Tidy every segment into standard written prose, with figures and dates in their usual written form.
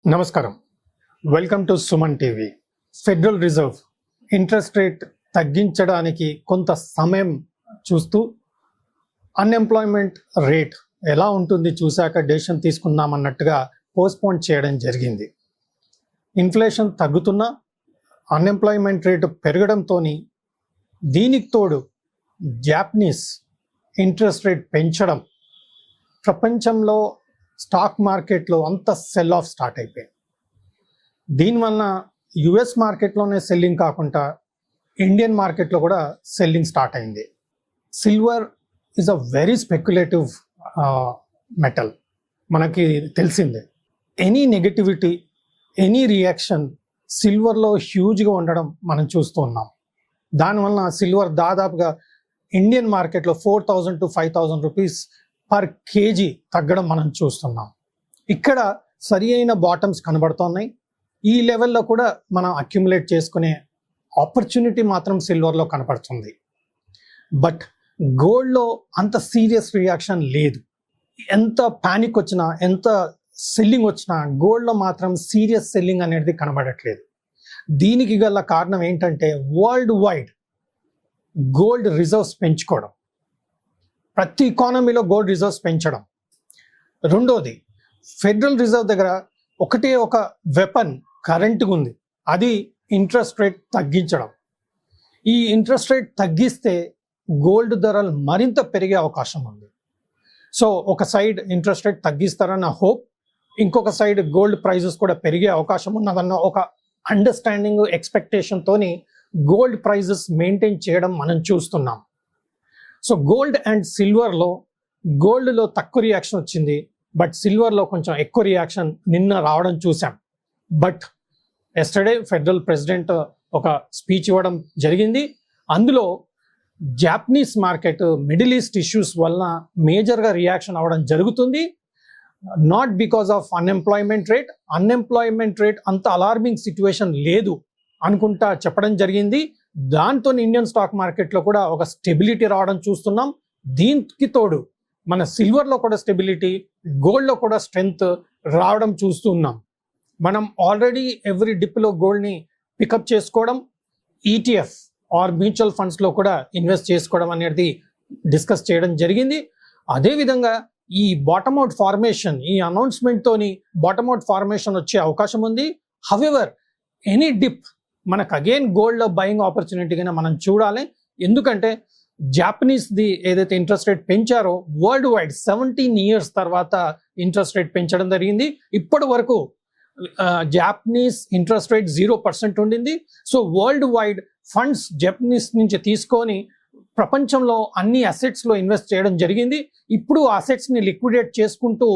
నమస్కారం. Welcome to Suman TV. Federal reserve interest rate తగ్గించడానికి కొంత సమయం చూస్తూ అన్ఎంప్లాయ్మెంట్ రేట్ ఎలా ఉంటుంది చూశాక డెసిషన్ తీసుకుందామన్నట్టుగా పోస్ట్పోన్ చేయడం జరిగింది. ఇన్ఫ్లేషన్ తగ్గుతున్నా అన్ఎంప్లాయ్మెంట్ రేటు పెరగడంతో దీనికి తోడు జాపనీస్ ఇంట్రెస్ట్ రేట్ పెంచడం ప్రపంచంలో స్టాక్ మార్కెట్లో అంత సెల్ ఆఫ్ స్టార్ట్ అయిపోయింది. దీనివల్ల యుఎస్ మార్కెట్లోనే సెల్లింగ్ కాకుండా ఇండియన్ మార్కెట్లో కూడా సెల్లింగ్ స్టార్ట్ అయింది. Silver is a very speculative metal, మనకి తెలిసిందే. ఎనీ నెగటివిటీ, ఎనీ రియాక్షన్ సిల్వర్లో హ్యూజ్గా ఉండడం మనం చూస్తూ ఉన్నాం. దానివల్ల సిల్వర్ దాదాపుగా ఇండియన్ మార్కెట్లో 4,000 to 5,000 రూపీస్ పర్ కేజీ తగ్గడం మనం చూస్తున్నాం. ఇక్కడ సరి అయిన బాటమ్స్ కనబడుతున్నాయి. ఈ లెవెల్లో కూడా మనం అక్యుములేట్ చేసుకునే ఆపర్చునిటీ మాత్రం సిల్వర్లో కనపడుతుంది. బట్ గోల్డ్లో అంత సీరియస్ రియాక్షన్ లేదు. ఎంత ప్యానిక్ వచ్చినా, ఎంత సెల్లింగ్ వచ్చినా గోల్డ్లో మాత్రం సీరియస్ సెల్లింగ్ అనేది కనబడట్లేదు. దీనికి గల కారణం ఏంటంటే వరల్డ్ వైడ్ గోల్డ్ రిజర్వ్స్ పెంచుకోవడం, ప్రతి ఎకానమీలో గోల్డ్ రిజర్వ్స్ పెంచడం. రెండోది, ఫెడరల్ రిజర్వ్ దగ్గర ఒకటే ఒక వెపన్ కరెంట్గా ఉంది, అది ఇంట్రెస్ట్ రేట్ తగ్గించడం. ఈ ఇంట్రెస్ట్ రేట్ తగ్గిస్తే గోల్డ్ ధరలు మరింత పెరిగే అవకాశం ఉంది. సో ఒక సైడ్ ఇంట్రెస్ట్ రేట్ తగ్గిస్తారన్న హోప్, ఇంకొక సైడ్ గోల్డ్ ప్రైజెస్ కూడా పెరిగే అవకాశం ఉన్నదన్న ఒక అండర్స్టాండింగ్, ఎక్స్పెక్టేషన్తోని గోల్డ్ ప్రైజెస్ మెయింటైన్ చేయడం మనం చూస్తున్నాం. సో గోల్డ్ అండ్ సిల్వర్లో, గోల్డ్లో తక్కువ రియాక్షన్ వచ్చింది, బట్ సిల్వర్లో కొంచెం ఎక్కువ రియాక్షన్ నిన్న రావడం చూసాం. బట్ ఎస్టర్డే ఫెడరల్ ప్రెసిడెంట్ ఒక స్పీచ్ ఇవ్వడం జరిగింది. అందులో Japanese market middle east issues వలన మేజర్గా రియాక్షన్ అవ్వడం జరుగుతుంది. Not because of unemployment rate అంత అలార్మింగ్ సిచ్యువేషన్ లేదు అనుకుంటా చెప్పడం జరిగింది. దాంతో ఇండియన్ స్టాక్ మార్కెట్లో కూడా ఒక స్టెబిలిటీ రావడం చూస్తున్నాం. దీనికి తోడు మన సిల్వర్లో కూడా స్టెబిలిటీ, గోల్డ్లో కూడా స్ట్రెంగ్త్ రావడం చూస్తున్నాం. మనం ఆల్రెడీ ఎవ్రీ డిప్లో గోల్డ్ని పికప్ చేసుకోవడం, ఈటీఎఫ్ ఆర్ మ్యూచువల్ ఫండ్స్లో కూడా ఇన్వెస్ట్ చేసుకోవడం అనేది డిస్కస్ చేయడం జరిగింది. అదేవిధంగా ఈ బాటమ్ అవుట్ ఫార్మేషన్, ఈ అనౌన్స్మెంట్తోని బాటమ్ అవుట్ ఫార్మేషన్ వచ్చే అవకాశం ఉంది. హవెవర్ ఎనీ డిప్ మనకు అగైన్ గోల్డ్లో బయింగ్ ఆపర్చునిటీగా మనం చూడాలి. ఎందుకంటే జాపనీస్ది ఏదైతే ఇంట్రెస్ట్ రేట్ పెంచారో వరల్డ్ వైడ్ 17 years తర్వాత ఇంట్రెస్ట్ రేట్ పెంచడం జరిగింది. ఇప్పటి వరకు జాపనీస్ ఇంట్రెస్ట్ రేట్ 0% ఉండింది. So world wide funds Japanese నుంచి తీసుకొని ప్రపంచంలో అన్ని అసెట్స్లో ఇన్వెస్ట్ చేయడం జరిగింది. ఇప్పుడు అసెట్స్ని లిక్విడేట్ చేసుకుంటూ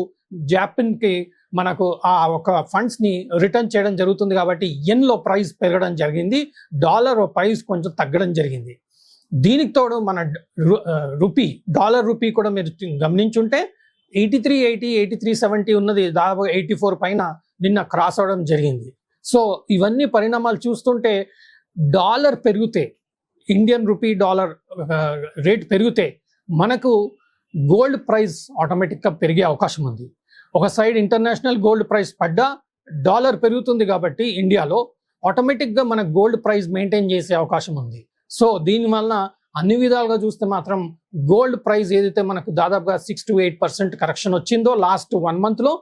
జాపన్కి మనకు ఆ ఒక ఫండ్స్ని రిటర్న్ చేయడం జరుగుతుంది. కాబట్టి ఎన్లో ప్రైస్ పెరగడం జరిగింది, డాలర్ ప్రైస్ కొంచెం తగ్గడం జరిగింది. దీనికి తోడు మన డాలర్ రూపీ కూడా మీరు గమనించుంటే 83.80, 83.70 ఉన్నది, దాదాపు 84 పైన నిన్న క్రాస్ అవడం జరిగింది. సో ఇవన్నీ పరిణామాలు చూస్తుంటే డాలర్ పెరిగితే, ఇండియన్ రూపీ డాలర్ రేట్ పెరిగితే మనకు గోల్డ్ ప్రైస్ ఆటోమేటిక్గా పెరిగే అవకాశం ఉంది. ఒక సైడ్ ఇంటర్నేషనల్ గోల్డ్ ప్రైస్ పడ్డా డాలర్ పెరుగుతుంది కాబట్టి ఇండియాలో ఆటోమేటిక్గా మన గోల్డ్ ప్రైస్ మెయింటైన్ చేసే అవకాశం ఉంది. సో దీనివల్ల అన్ని విధాలుగా చూస్తే మాత్రం గోల్డ్ ప్రైస్ ఏదైతే మనకు దాదాపుగా 6 to 8% కరెక్షన్ వచ్చిందో లాస్ట్ 1 monthలో,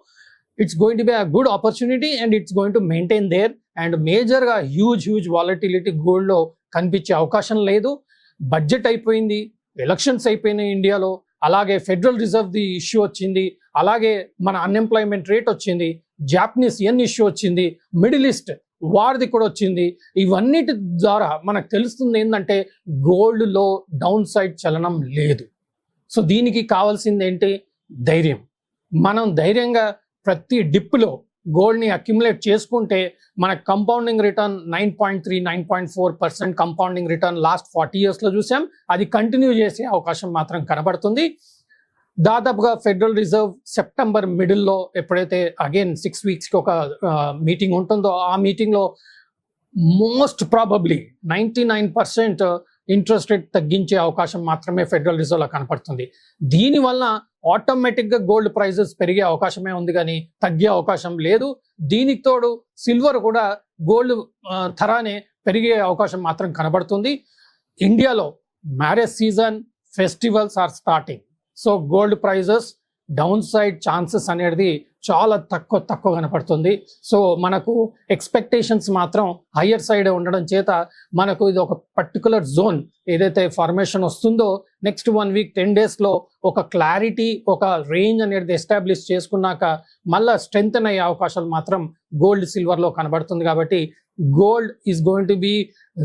it's going to be a good opportunity and it's going to maintain there. And మేజర్గా హ్యూజ్ వాలటిలిటీ గోల్డ్లో కనిపించే అవకాశం లేదు. బడ్జెట్ అయిపోయింది, ఎలక్షన్స్ అయిపోయినాయి ఇండియాలో, అలాగే ఫెడరల్ రిజర్వ్ది ఇష్యూ వచ్చింది, అలాగే మన అన్ఎంప్లాయ్మెంట్ రేట్ వచ్చింది, జాపనీస్ ఎన్ ఇష్యూ వచ్చింది, మిడిల్ ఈస్ట్ వార్ది కూడా వచ్చింది. ఇవన్నిటి ద్వారా మనకు తెలుస్తుంది ఏంటంటే గోల్డ్లో డౌన్ సైడ్ చలనం లేదు. సో దీనికి కావాల్సింది ఏంటి? ధైర్యం. మనం ధైర్యంగా ప్రతి డిప్లో గోల్డ్ని అక్యుములేట్ చేసుకుంటే మన compounding return 9.3, 9.4% compounding return last 40 yearsలో చూసాం. అది కంటిన్యూ చేసే అవకాశం మాత్రం కనబడుతుంది. దాదాపుగా ఫెడరల్ రిజర్వ్ సెప్టెంబర్ మిడిల్లో ఎప్పుడైతే అగైన్ 6 weeksకి ఒక మీటింగ్ ఉంటుందో, ఆ మీటింగ్లో మోస్ట్ ప్రాబబ్లీ 99% ఇంట్రెస్ట్ రేట్ తగ్గించే అవకాశం మాత్రమే ఫెడరల్ రిజర్వ్లో కనపడుతుంది. దీనివల్ల ఆటోమేటిక్గా గోల్డ్ ప్రైజెస్ పెరిగే అవకాశమే ఉంది కానీ తగ్గే అవకాశం లేదు. దీనికి తోడు సిల్వర్ కూడా గోల్డ్ తరానే పెరిగే అవకాశం మాత్రం కనబడుతుంది. ఇండియాలో marriage season, festivals are starting. So gold prices down side chances అనేది చాలా తక్కువ కనపడుతుంది. సో మనకు ఎక్స్పెక్టేషన్స్ మాత్రం హయ్యర్ సైడ్ ఉండడం చేత మనకు ఇది ఒక పర్టికులర్ జోన్ ఏదైతే ఫార్మేషన్ వస్తుందో నెక్స్ట్ 1 వీక్ 10 డేస్లో ఒక క్లారిటీ, ఒక రేంజ్ అనేది ఎస్టాబ్లిష్ చేసుకున్నాక మళ్ళా స్ట్రెంగ్తన్ అయ్యే అవకాశాలు మాత్రం గోల్డ్, సిల్వర్లో కనబడుతుంది. కాబట్టి gold is going to be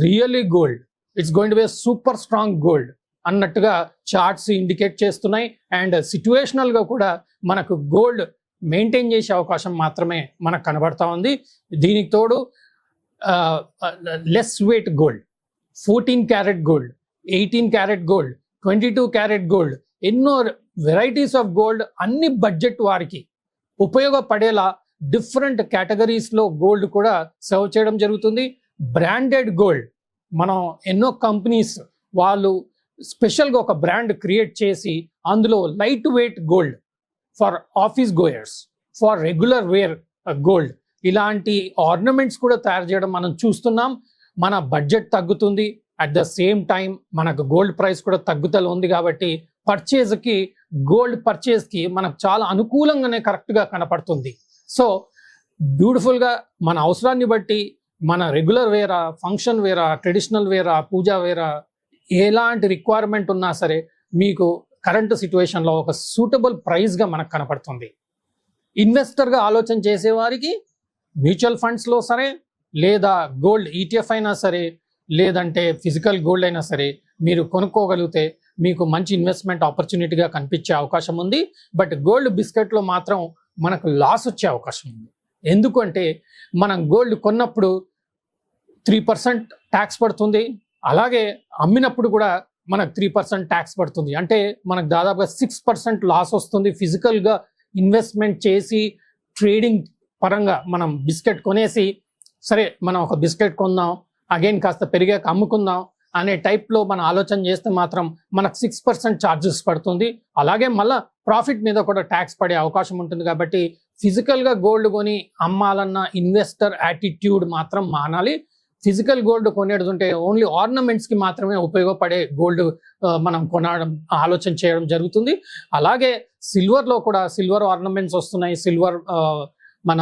really gold, it's going to be super strong gold అన్నట్టుగా చార్ట్స్ ఇండికేట్ చేస్తున్నాయి. అండ్ సిచ్యువేషనల్గా కూడా మనకు గోల్డ్ మెయింటైన్ చేసే అవకాశం మాత్రమే మనకు కనబడతా ఉంది. దీనికి తోడు less weight gold, 14 carat gold, 18 carat gold, 22 carat gold, ఎన్నో వెరైటీస్ ఆఫ్ గోల్డ్ అన్ని బడ్జెట్ వారికి ఉపయోగపడేలా డిఫరెంట్ కేటగిరీస్లో గోల్డ్ కూడా సర్వ్ చేయడం జరుగుతుంది. బ్రాండెడ్ గోల్డ్ మనం ఎన్నో కంపెనీస్ వాళ్ళు స్పెషల్గా ఒక బ్రాండ్ క్రియేట్ చేసి అందులో light weight gold for office goers, for regular wear gold, ఇలాంటి ఆర్నమెంట్స్ కూడా తయారు చేయడం మనం చూస్తున్నాం. మన బడ్జెట్ తగ్గుతుంది, అట్ ద సేమ్ టైం మనకు గోల్డ్ ప్రైస్ కూడా తగ్గుతూ ఉంది. కాబట్టి పర్చేజ్కి, గోల్డ్ పర్చేజ్కి మనకు చాలా అనుకూలంగానే కరెక్ట్గా కనపడుతుంది. సో బ్యూటిఫుల్గా మన అవసరాన్ని బట్టి మన రెగ్యులర్ వేరా, ఫంక్షన్ వేరా, ట్రెడిషనల్ వేరా, పూజా వేరా, ఎలాంటి రిక్వైర్మెంట్ ఉన్నా సరే మీకు కరెంట్ సిచ్యువేషన్లో ఒక సూటబుల్ ప్రైస్గా మనకు కనపడుతుంది. ఇన్వెస్టర్గా ఆలోచన చేసేవారికి మ్యూచువల్ ఫండ్స్లో సరే, లేదా గోల్డ్ ఈటీఎఫ్ అయినా సరే, లేదంటే ఫిజికల్ గోల్డ్ అయినా సరే మీరు కొనుక్కోగలిగితే మీకు మంచి ఇన్వెస్ట్మెంట్ ఆపర్చునిటీగా కనిపించే అవకాశం ఉంది. బట్ గోల్డ్ బిస్కెట్లో మాత్రం మనకు లాస్ వచ్చే అవకాశం ఉంది. ఎందుకంటే మనం గోల్డ్ కొన్నప్పుడు 3% ట్యాక్స్ పడుతుంది, అలాగే అమ్మినప్పుడు కూడా మనకు 3% ట్యాక్స్ పడుతుంది. అంటే మనకు దాదాపుగా 6% లాస్ వస్తుంది. ఫిజికల్గా ఇన్వెస్ట్మెంట్ చేసి ట్రేడింగ్ పరంగా మనం బిస్కెట్ కొనేసి సరే మనం ఒక బిస్కెట్ కొందాం, అగైన్ కాస్త పెరిగాక అమ్ముకుందాం అనే టైప్లో మనం ఆలోచన చేస్తే మాత్రం మనకు 6% ఛార్జెస్ పడుతుంది. అలాగే మళ్ళీ ప్రాఫిట్ మీద కూడా ట్యాక్స్ పడే అవకాశం ఉంటుంది. కాబట్టి ఫిజికల్గా గోల్డ్ కొని అమ్మాలన్న ఇన్వెస్టర్ యాటిట్యూడ్ మాత్రం మానాలి. ఫిజికల్ గోల్డ్ కొనేది ఉంటే ఓన్లీ ఆర్నమెంట్స్కి మాత్రమే ఉపయోగపడే గోల్డ్ మనం కొనడం ఆలోచన చేయడం జరుగుతుంది. అలాగే సిల్వర్లో కూడా సిల్వర్ ఆర్నమెంట్స్ వస్తున్నాయి, సిల్వర్ మన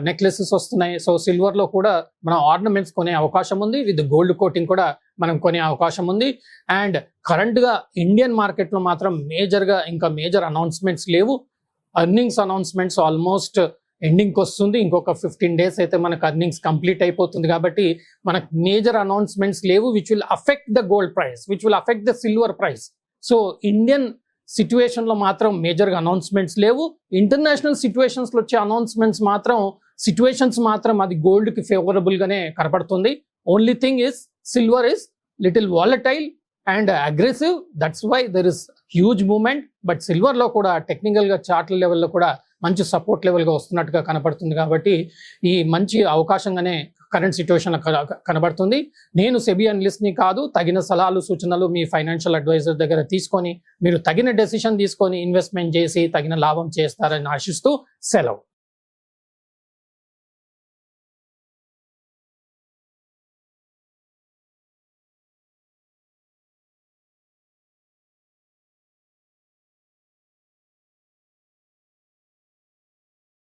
నెక్లెసెస్ వస్తున్నాయి. సో సిల్వర్లో కూడా మనం ఆర్నమెంట్స్ కొనే అవకాశం ఉంది, విత్ గోల్డ్ కోటింగ్ కూడా మనం కొనే అవకాశం ఉంది. అండ్ కరెంట్గా ఇండియన్ మార్కెట్లో మాత్రం ఇంకా మేజర్ అనౌన్స్మెంట్స్ లేవు. అర్నింగ్స్ అనౌన్స్మెంట్స్ ఆల్మోస్ట్ ఎండింగ్కి వస్తుంది. ఇంకొక 15 డేస్ అయితే మనకు అర్నింగ్స్ కంప్లీట్ అయిపోతుంది. కాబట్టి మనకు మేజర్ అనౌన్స్మెంట్స్ లేవు which will affect the gold price, which will affect the silver price. So Indian సిచ్యువేషన్లో మాత్రం మేజర్గా అనౌన్స్మెంట్స్ లేవు. ఇంటర్నేషనల్ సిచ్యువేషన్స్లో వచ్చే అనౌన్స్మెంట్స్ మాత్రం అది గోల్డ్కి ఫేవరబుల్గానే కనపడుతుంది. Only thing is silver is little volatile and aggressive, that's why there is huge movement. But సిల్వర్లో కూడా టెక్నికల్గా చార్ట్ల లెవెల్లో కూడా మంచి సపోర్ట్ లెవెల్గా వస్తున్నట్టుగా కనపడుతుంది. కాబట్టి ఈ మంచి అవకాశంగానే కరెంట్ సిచ్యువేషన్ కనబడుతుంది. నేను సెబీ అనలిస్ట్ని కాదు. తగిన సలహాలు, సూచనలు మీ ఫైనాన్షియల్ అడ్వైజర్ దగ్గర తీసుకొని మీరు తగిన డెసిషన్ తీసుకొని ఇన్వెస్ట్మెంట్ చేసి తగిన లాభం చేస్తారని ఆశిస్తూ సెలవు.